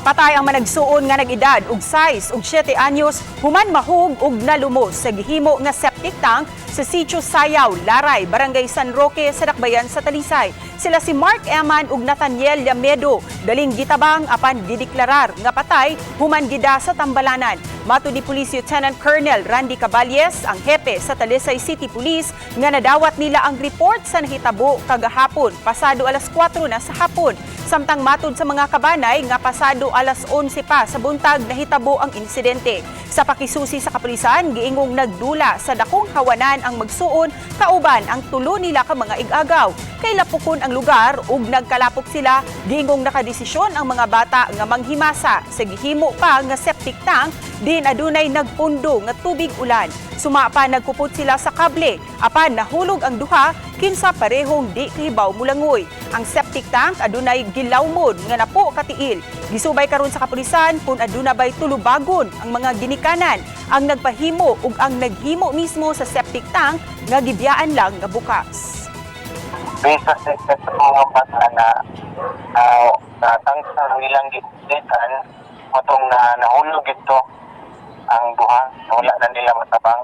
Patay ang managsuon nga nag-edad og 6 ug 7 anyos human mahug ug nalumos sa gihimo nga septic tank sa Sitio Sayaw, Laray, Barangay San Roque sa Dakbayan sa Talisay. Sila si Mark Eman ug Nathaniel Llamedo, daling gitabang apan gideklarar nga patay human gida sa Tambalanan. Matud ni Police Lieutenant Colonel Randy Caballes, ang hepe sa Talisay City Police, nga nadawat nila ang report sa nahitabo kagahapon, pasado alas 4 na sa hapon. Samtang matud sa mga kabanay nga pasado alas 11 pa sa buntag nahitabo ang insidente. Sa pakisusi sa kapulisan, giingong nagdula sa dakong kawanan ang magsuon kauban ang tulo nila ka mga igagaw. Kay lapukon ang lugar ug nagkalapok sila, giingong nakadesisyon ang mga bata nga manghimasa sa gihimo pa nga septic tank din adunay nagpundo nga tubig ulan. Suma pa nagkupot sila sa kable, apan nahulog ang duha kinsa parehong di kibaw mulangoy. Ang septic tank adunay gilawmod nga napo katiil. Gisubay karon sa kapulisan kung aduna bay tulubagon ang mga ginikanan ang nagpahimo ug ang naghimo mismo sa septic tank nga gibiyaan lang nga bukas. Based sa mga bata na natangsa nilang gitan motong na nahulog ito ang duha, wala na nila matabang.